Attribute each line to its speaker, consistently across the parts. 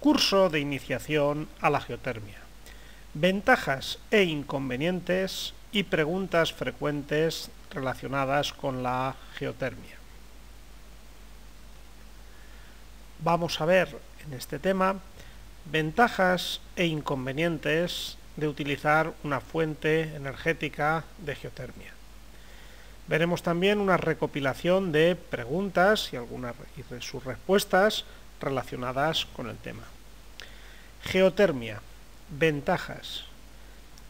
Speaker 1: Curso de iniciación a la geotermia. Ventajas e inconvenientes y preguntas frecuentes relacionadas con la geotermia. Vamos a ver en este tema ventajas e inconvenientes de utilizar una fuente energética de geotermia. Veremos también una recopilación de preguntas y de sus respuestas relacionadas con el tema. Geotermia. Ventajas.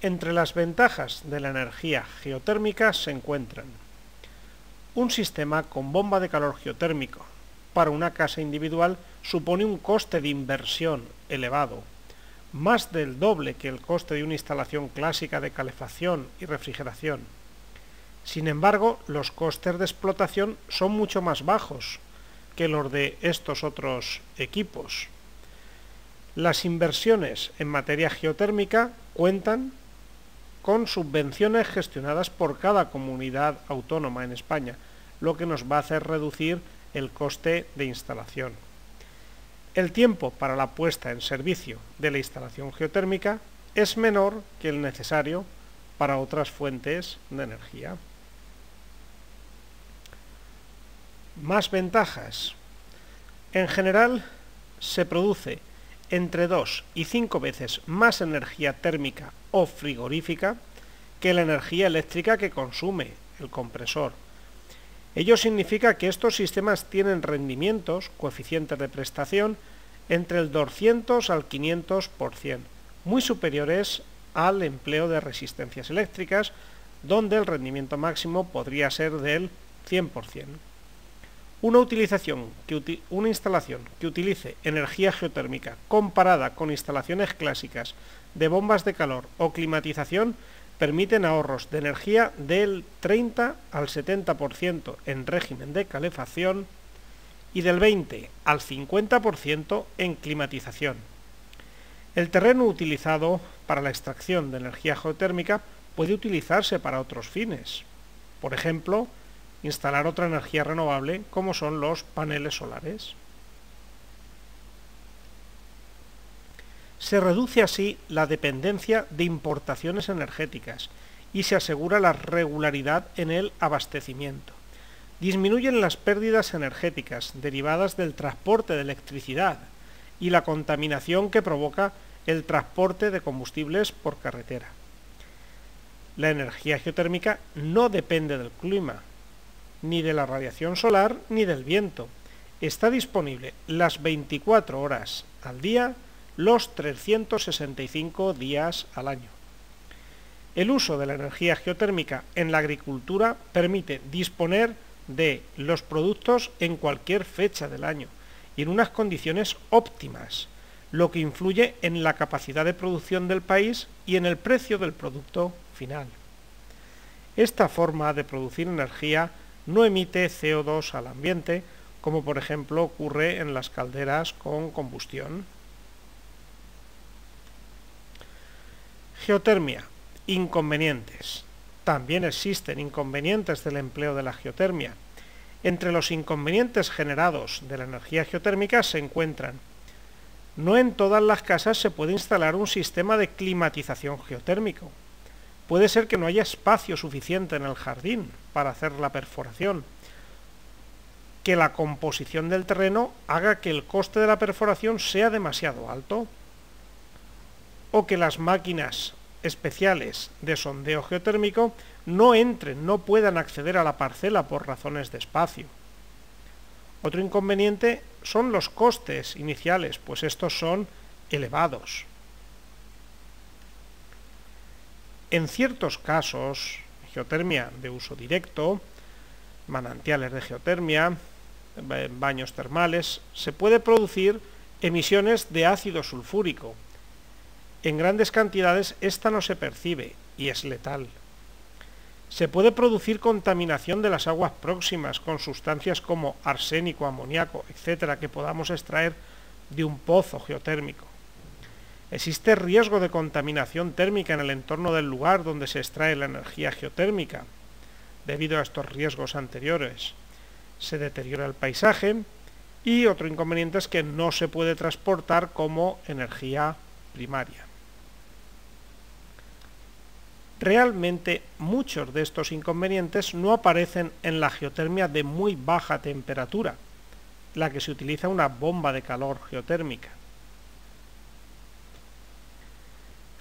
Speaker 1: Entre las ventajas de la energía geotérmica se encuentran un sistema con bomba de calor geotérmico. Para una casa individual supone un coste de inversión elevado, más del doble que el coste de una instalación clásica de calefacción y refrigeración. Sin embargo, los costes de explotación son mucho más bajos que los de estos otros equipos. Las inversiones en materia geotérmica cuentan con subvenciones gestionadas por cada comunidad autónoma en España, lo que nos va a hacer reducir el coste de instalación. El tiempo para la puesta en servicio de la instalación geotérmica es menor que el necesario para otras fuentes de energía. Más ventajas. En general, se produce entre 2 y 5 veces más energía térmica o frigorífica que la energía eléctrica que consume el compresor. Ello significa que estos sistemas tienen rendimientos, coeficientes de prestación, entre el 200 al 500%, muy superiores al empleo de resistencias eléctricas, donde el rendimiento máximo podría ser del 100%. Una instalación que utilice energía geotérmica comparada con instalaciones clásicas de bombas de calor o climatización permiten ahorros de energía del 30 al 70% en régimen de calefacción y del 20 al 50% en climatización. El terreno utilizado para la extracción de energía geotérmica puede utilizarse para otros fines. Por ejemplo, instalar otra energía renovable como son los paneles solares. Se reduce así la dependencia de importaciones energéticas y se asegura la regularidad en el abastecimiento. Disminuyen las pérdidas energéticas derivadas del transporte de electricidad y la contaminación que provoca el transporte de combustibles por carretera. La energía geotérmica no depende del clima, ni de la radiación solar, ni del viento. Está disponible las 24 horas al día, los 365 días al año. El uso de la energía geotérmica en la agricultura permite disponer de los productos en cualquier fecha del año y en unas condiciones óptimas, lo que influye en la capacidad de producción del país y en el precio del producto final. Esta forma de producir energía no emite CO2 al ambiente, como por ejemplo ocurre en las calderas con combustión. Geotermia. Inconvenientes. También existen inconvenientes del empleo de la geotermia. Entre los inconvenientes generados de la energía geotérmica se encuentran: no en todas las casas se puede instalar un sistema de climatización geotérmico. Puede ser que no haya espacio suficiente en el jardín para hacer la perforación, que la composición del terreno haga que el coste de la perforación sea demasiado alto, o que las máquinas especiales de sondeo geotérmico no puedan acceder a la parcela por razones de espacio. Otro inconveniente son los costes iniciales, pues estos son elevados. En ciertos casos, geotermia de uso directo, manantiales de geotermia, baños termales, se puede producir emisiones de ácido sulfúrico. En grandes cantidades esta no se percibe y es letal. Se puede producir contaminación de las aguas próximas con sustancias como arsénico, amoníaco, etcétera, que podamos extraer de un pozo geotérmico. Existe riesgo de contaminación térmica en el entorno del lugar donde se extrae la energía geotérmica. Debido a estos riesgos anteriores, se deteriora el paisaje Y otro inconveniente es que no se puede transportar como energía primaria. Realmente muchos de estos inconvenientes no aparecen en la geotermia de muy baja temperatura, la que se utiliza una bomba de calor geotérmica.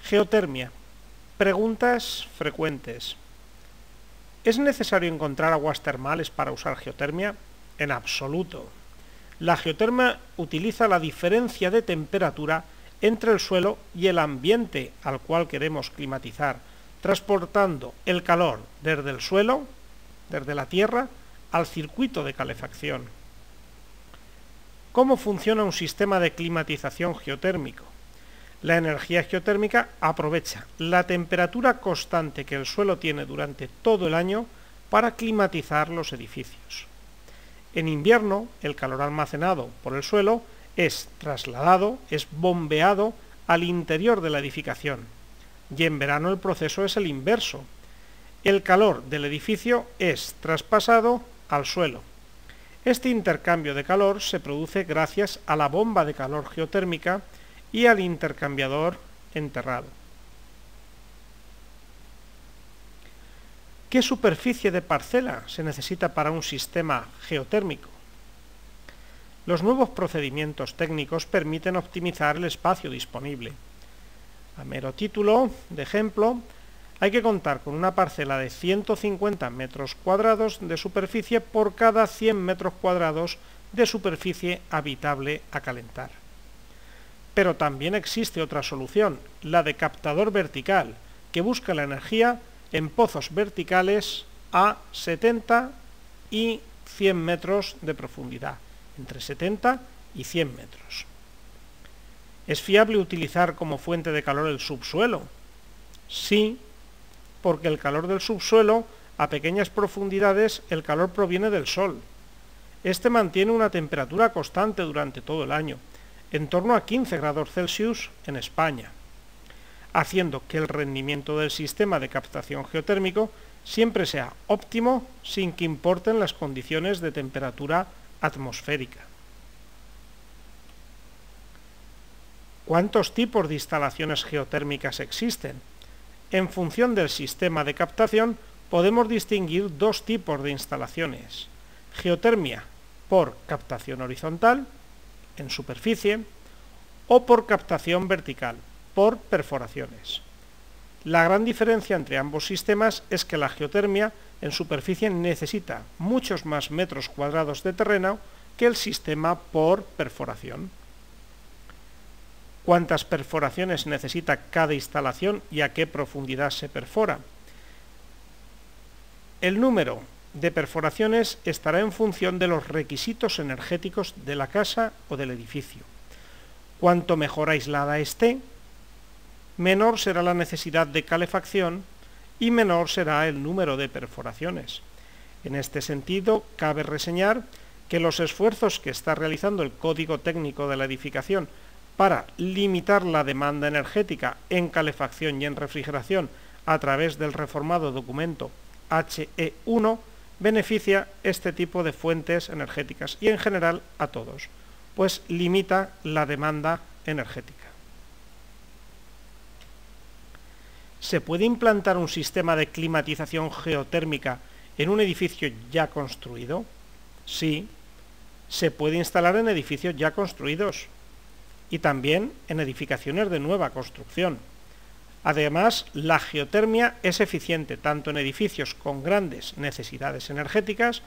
Speaker 1: Geotermia. Preguntas frecuentes. ¿Es necesario encontrar aguas termales para usar geotermia? En absoluto. La geotermia utiliza la diferencia de temperatura entre el suelo y el ambiente al cual queremos climatizar, transportando el calor desde el suelo, desde la tierra, al circuito de calefacción. ¿Cómo funciona un sistema de climatización geotérmico? La energía geotérmica aprovecha la temperatura constante que el suelo tiene durante todo el año para climatizar los edificios. En invierno, el calor almacenado por el suelo es trasladado, es bombeado al interior de la edificación. Y en verano el proceso es el inverso. El calor del edificio es traspasado al suelo. Este intercambio de calor se produce gracias a la bomba de calor geotérmica y al intercambiador enterrado. ¿Qué superficie de parcela se necesita para un sistema geotérmico? Los nuevos procedimientos técnicos permiten optimizar el espacio disponible. A mero título de ejemplo, hay que contar con una parcela de 150 metros cuadrados de superficie por cada 100 metros cuadrados de superficie habitable a calentar. Pero también existe otra solución, la de captador vertical, que busca la energía en pozos verticales a 70 y 100 metros de profundidad, entre 70 y 100 metros. ¿Es fiable utilizar como fuente de calor el subsuelo? Sí, porque el calor del subsuelo, a pequeñas profundidades, el calor proviene del sol. Este mantiene una temperatura constante durante todo el año, en torno a 15 grados Celsius en España, haciendo que el rendimiento del sistema de captación geotérmico siempre sea óptimo sin que importen las condiciones de temperatura atmosférica. ¿Cuántos tipos de instalaciones geotérmicas existen? En función del sistema de captación podemos distinguir dos tipos de instalaciones: geotermia por captación horizontal, en superficie, o por captación vertical, por perforaciones. La gran diferencia entre ambos sistemas es que la geotermia en superficie necesita muchos más metros cuadrados de terreno que el sistema por perforación. ¿Cuántas perforaciones necesita cada instalación y a qué profundidad se perfora? El número de perforaciones estará en función de los requisitos energéticos de la casa o del edificio. Cuanto mejor aislada esté, menor será la necesidad de calefacción y menor será el número de perforaciones. En este sentido, cabe reseñar que los esfuerzos que está realizando el Código Técnico de la Edificación para limitar la demanda energética en calefacción y en refrigeración a través del reformado documento HE1 beneficia este tipo de fuentes energéticas y en general a todos, pues limita la demanda energética. ¿Se puede implantar un sistema de climatización geotérmica en un edificio ya construido? Sí, se puede instalar en edificios ya construidos y también en edificaciones de nueva construcción. Además, la geotermia es eficiente tanto en edificios con grandes necesidades energéticas,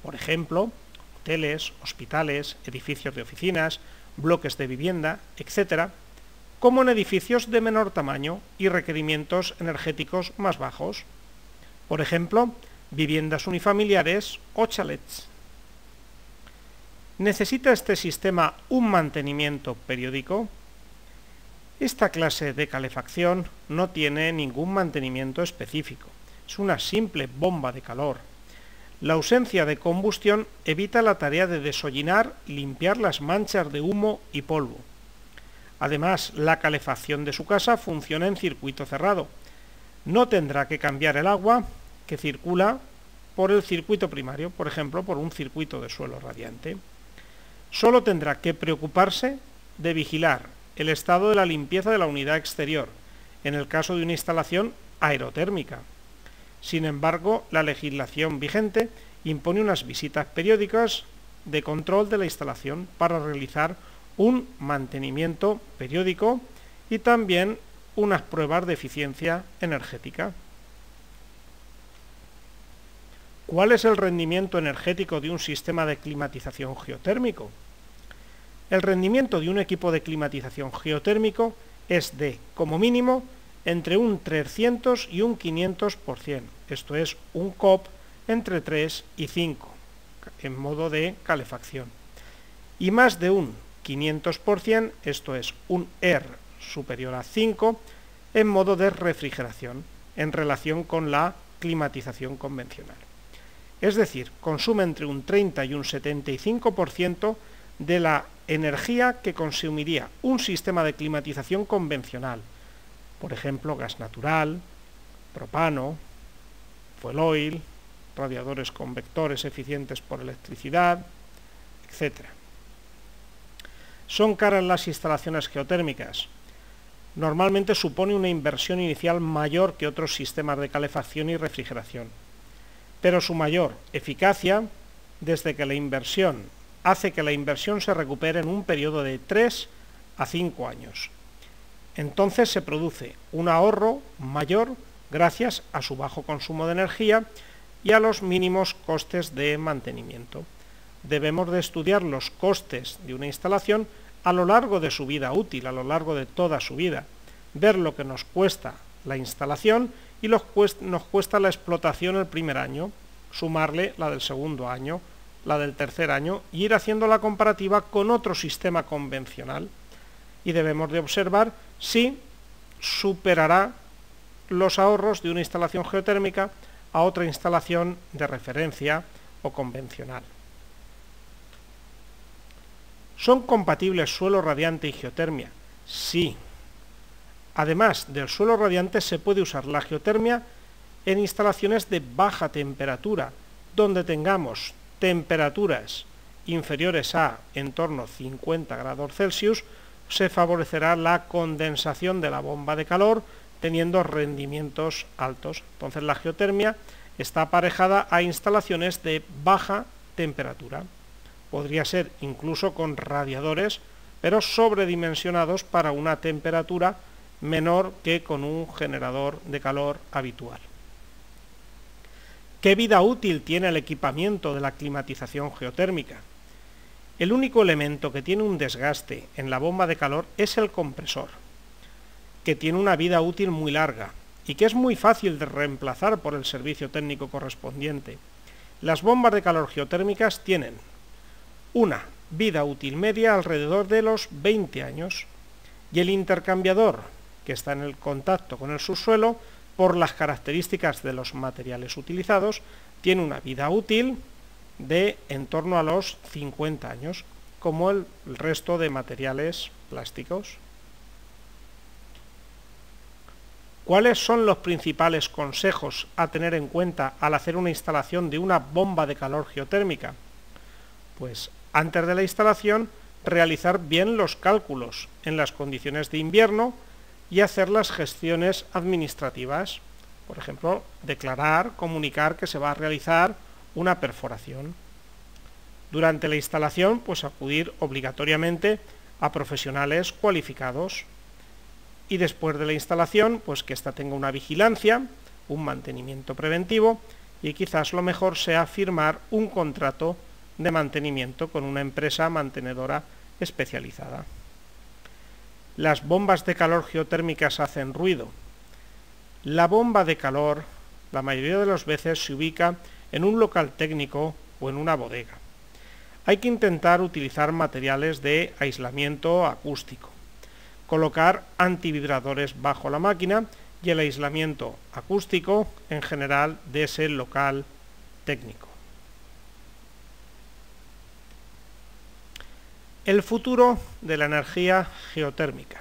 Speaker 1: por ejemplo, hoteles, hospitales, edificios de oficinas, bloques de vivienda, etc., como en edificios de menor tamaño y requerimientos energéticos más bajos, por ejemplo, viviendas unifamiliares o chalets. ¿Necesita este sistema un mantenimiento periódico? Esta clase de calefacción no tiene ningún mantenimiento específico, es una simple bomba de calor. La ausencia de combustión evita la tarea de deshollinar y limpiar las manchas de humo y polvo. Además, la calefacción de su casa funciona en circuito cerrado. No tendrá que cambiar el agua que circula por el circuito primario, por ejemplo, por un circuito de suelo radiante. Solo tendrá que preocuparse de vigilar el estado de la limpieza de la unidad exterior, en el caso de una instalación aerotérmica. Sin embargo, la legislación vigente impone unas visitas periódicas de control de la instalación para realizar un mantenimiento periódico y también unas pruebas de eficiencia energética. ¿Cuál es el rendimiento energético de un sistema de climatización geotérmico? El rendimiento de un equipo de climatización geotérmico es de, como mínimo, entre un 300 y un 500%, esto es, un COP entre 3 y 5, en modo de calefacción, y más de un 500%, esto es, un R superior a 5, en modo de refrigeración, en relación con la climatización convencional. Es decir, consume entre un 30 y un 75% de la energía que consumiría un sistema de climatización convencional, por ejemplo, gas natural, propano, fuel oil, radiadores convectores eficientes por electricidad, etc. ¿Son caras las instalaciones geotérmicas? Normalmente supone una inversión inicial mayor que otros sistemas de calefacción y refrigeración, pero su mayor eficacia hace que la inversión se recupere en un periodo de 3 a 5 años. Entonces se produce un ahorro mayor gracias a su bajo consumo de energía y a los mínimos costes de mantenimiento. Debemos de estudiar los costes de una instalación a lo largo de su vida útil, a lo largo de toda su vida, ver lo que nos cuesta la instalación y nos cuesta la explotación el primer año, sumarle la del segundo año, la del tercer año y ir haciendo la comparativa con otro sistema convencional. Y debemos de observar si superará los ahorros de una instalación geotérmica a otra instalación de referencia o convencional. ¿Son compatibles suelo radiante y geotermia? Sí. Además del suelo radiante se puede usar la geotermia en instalaciones de baja temperatura, donde tengamos temperaturas inferiores a en torno a 50 grados Celsius, se favorecerá la condensación de la bomba de calor teniendo rendimientos altos. Entonces la geotermia está aparejada a instalaciones de baja temperatura. Podría ser incluso con radiadores, pero sobredimensionados para una temperatura menor que con un generador de calor habitual. ¿Qué vida útil tiene el equipamiento de la climatización geotérmica? El único elemento que tiene un desgaste en la bomba de calor es el compresor, que tiene una vida útil muy larga y que es muy fácil de reemplazar por el servicio técnico correspondiente. Las bombas de calor geotérmicas tienen una vida útil media alrededor de los 20 años y el intercambiador, que está en el contacto con el subsuelo, por las características de los materiales utilizados, tiene una vida útil de en torno a los 50 años, como el resto de materiales plásticos. ¿Cuáles son los principales consejos a tener en cuenta al hacer una instalación de una bomba de calor geotérmica? Pues antes de la instalación, realizar bien los cálculos en las condiciones de invierno y hacer las gestiones administrativas. Por ejemplo, declarar, comunicar que se va a realizar una perforación. Durante la instalación, pues acudir obligatoriamente a profesionales cualificados. Y después de la instalación, pues que ésta tenga una vigilancia, un mantenimiento preventivo y quizás lo mejor sea firmar un contrato de mantenimiento con una empresa mantenedora especializada. Las bombas de calor geotérmicas hacen ruido. La bomba de calor, la mayoría de las veces, se ubica en un local técnico o en una bodega. Hay que intentar utilizar materiales de aislamiento acústico, colocar antivibradores bajo la máquina y el aislamiento acústico en general de ese local técnico. El futuro de la energía geotérmica.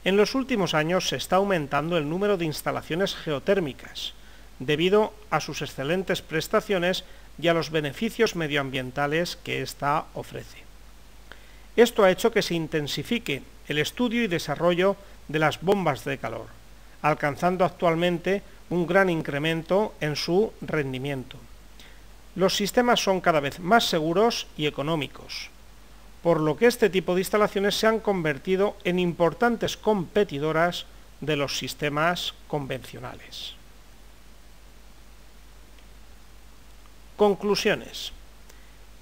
Speaker 1: En los últimos años se está aumentando el número de instalaciones geotérmicas, debido a sus excelentes prestaciones y a los beneficios medioambientales que ésta ofrece. Esto ha hecho que se intensifique el estudio y desarrollo de las bombas de calor, alcanzando actualmente un gran incremento en su rendimiento. Los sistemas son cada vez más seguros y económicos, por lo que este tipo de instalaciones se han convertido en importantes competidoras de los sistemas convencionales. Conclusiones.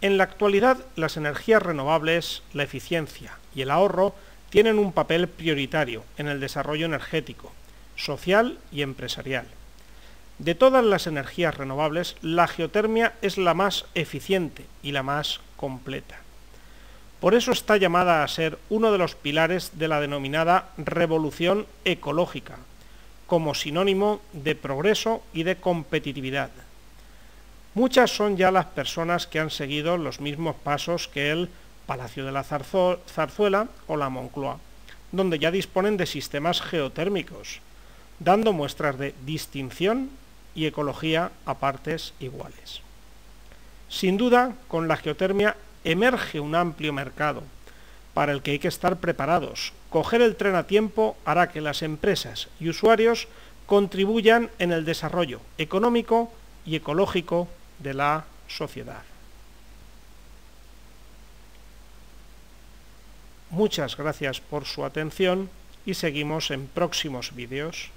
Speaker 1: En la actualidad, las energías renovables, la eficiencia y el ahorro tienen un papel prioritario en el desarrollo energético, social y empresarial. De todas las energías renovables, la geotermia es la más eficiente y la más completa. Por eso está llamada a ser uno de los pilares de la denominada revolución ecológica, como sinónimo de progreso y de competitividad. Muchas son ya las personas que han seguido los mismos pasos que el Palacio de la Zarzuela o la Moncloa, donde ya disponen de sistemas geotérmicos, dando muestras de distinción y ecología a partes iguales. Sin duda, con la geotermia emerge un amplio mercado, para el que hay que estar preparados. Coger el tren a tiempo hará que las empresas y usuarios contribuyan en el desarrollo económico y ecológico de la sociedad. Muchas gracias por su atención y seguimos en próximos vídeos.